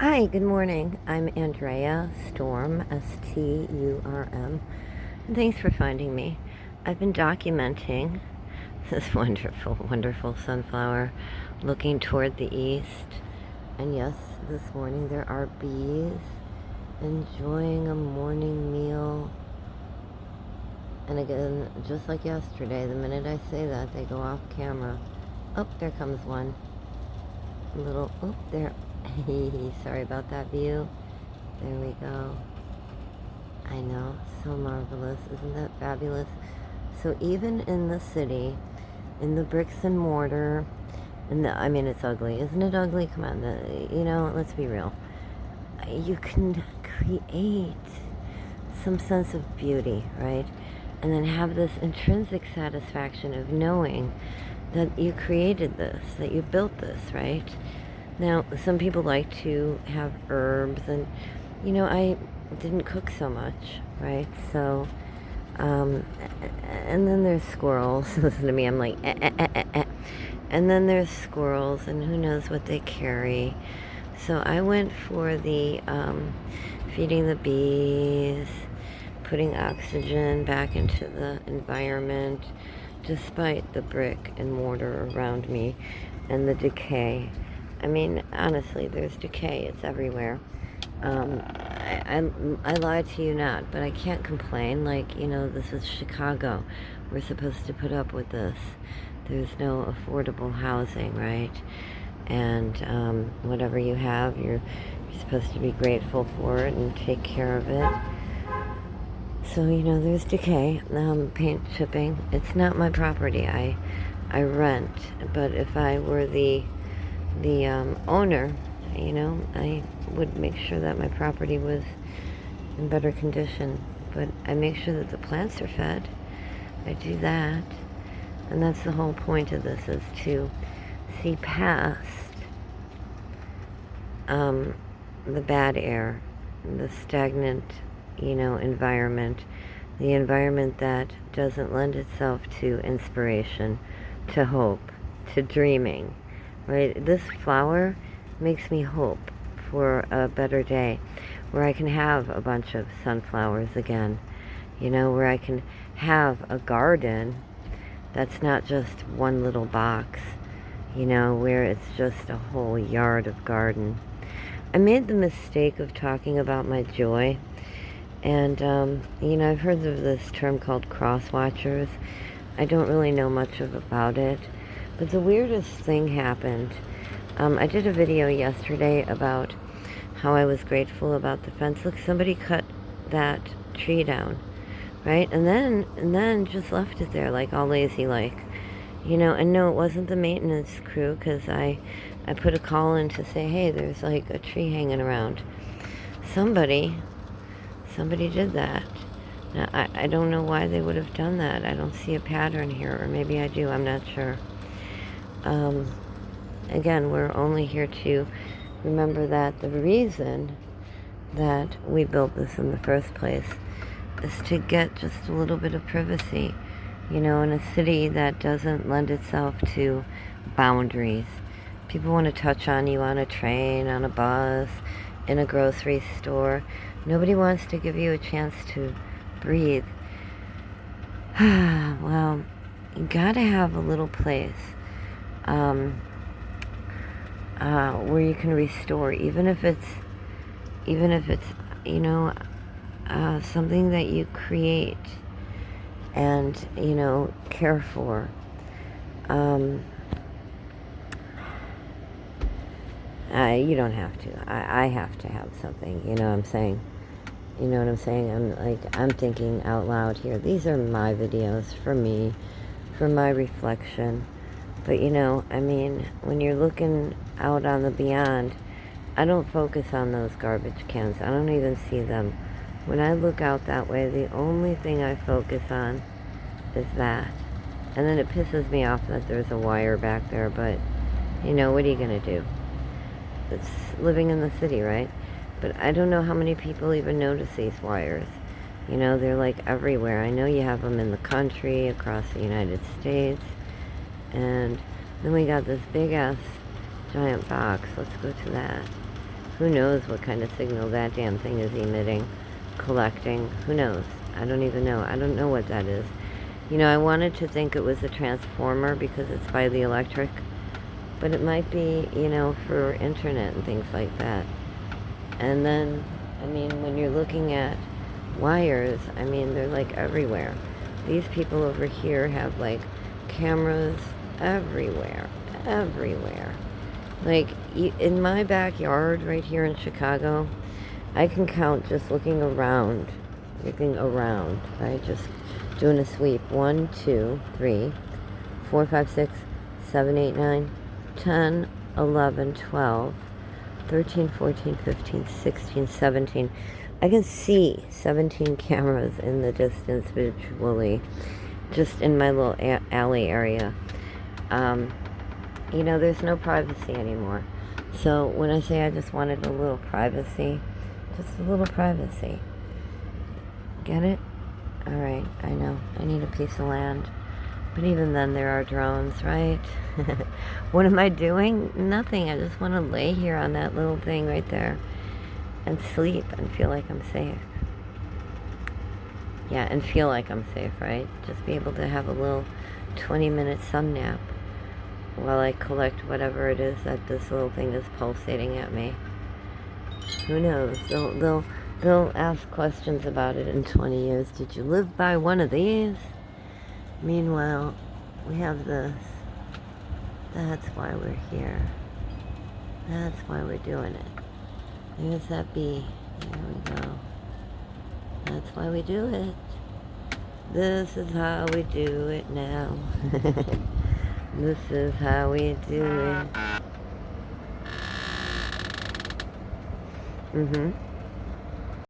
Hi, good morning. I'm Andrea Storm, Sturm, and thanks for finding me. I've been documenting this wonderful, wonderful sunflower looking toward the east. And yes, this morning there are bees enjoying a morning meal. And again, just like yesterday, the minute I say that, they go off camera. Oh, there comes one. There. Sorry about that view. There we go. I know, so marvelous. Isn't that fabulous? So even in the city, in the bricks and mortar, I mean, it's ugly. Isn't it ugly? Come on, let's be real. You can create some sense of beauty, right? And then have this intrinsic satisfaction of knowing that you created this, that you built this, right? Now, some people like to have herbs, and I didn't cook so much, right? So, and then there's squirrels. Listen to me, I'm like, eh, eh, eh, eh, eh. And then there's squirrels, and who knows what they carry. So I went for the feeding the bees, putting oxygen back into the environment, despite the brick and mortar around me and the decay. I mean, honestly, there's decay. It's everywhere. I lied to you not, but I can't complain. Like, this is Chicago. We're supposed to put up with this. There's no affordable housing, right? And whatever you have, you're supposed to be grateful for it and take care of it. So, there's decay, paint chipping. It's not my property. I rent. But if I were the owner, I would make sure that my property was in better condition. But I make sure that the plants are fed. I do that. And that's the whole point of this, is to see past the bad air, the stagnant, environment, the environment that doesn't lend itself to inspiration, to hope, to dreaming, right? This flower makes me hope for a better day, where I can have a bunch of sunflowers again, where I can have a garden that's not just one little box, where it's just a whole yard of garden. I made the mistake of talking about my joy, and I've heard of this term called cross-watchers. I don't really know much about it, but the weirdest thing happened. I did a video yesterday about how I was grateful about the fence. Look, somebody cut that tree down, right? And then just left it there, like all lazy, like, and no, it wasn't the maintenance crew, because I put a call in to say, hey, there's like a tree hanging around. Somebody did that. Now, I don't know why they would have done that. I don't see a pattern here, or maybe I do, I'm not sure. Again, we're only here to remember that the reason that we built this in the first place is to get just a little bit of privacy, in a city that doesn't lend itself to boundaries. People want to touch on you on a train, on a bus, in a grocery store. Nobody wants to give you a chance to breathe. Well, you gotta have a little place where you can restore, even if it's something that you create and care for. You don't have to. I have to have something. You know what I'm saying? I'm thinking out loud here. These are my videos for me, for my reflection. But when you're looking out on the beyond, I don't focus on those garbage cans. I don't even see them. When I look out that way, the only thing I focus on is that. And then it pisses me off that there's a wire back there, but what are you going to do? It's living in the city, right? But I don't know how many people even notice these wires. They're like everywhere. I know you have them in the country, across the United States. And then we got this big ass giant box. Let's go to that. Who knows what kind of signal that damn thing is emitting, collecting. Who knows? I don't even know. I don't know what that is. You know, I wanted to think it was a transformer because it's by the electric, but it might be, you know, for internet and things like that. And then, I mean, when you're looking at wires, I mean, they're like everywhere. These people over here have like cameras everywhere, everywhere. Like in my backyard right here in Chicago, I can count just looking around, right? Just doing a sweep. 1, 2, 3, 4, 5, 6, 7, 8, 9, 10, 11, 12, 13, 14, 15, 16, 17. I can see 17 cameras in the distance visually, just in my little alley area. You know, there's no privacy anymore. So when I say I just wanted a little privacy, just a little privacy. Get it? All right, I know. I need a piece of land. But even then, there are drones, right? What am I doing? Nothing. I just want to lay here on that little thing right there and sleep and feel like I'm safe. Yeah, and feel like I'm safe, right? Just be able to have a little 20-minute sun nap while I collect whatever it is that this little thing is pulsating at me. Who knows? They'll ask questions about it in 20 years. Did you live by one of these? Meanwhile, we have this. That's why we're here. That's why we're doing it. There's that bee. There we go. That's why we do it. This is how we do it now. This is how we do it.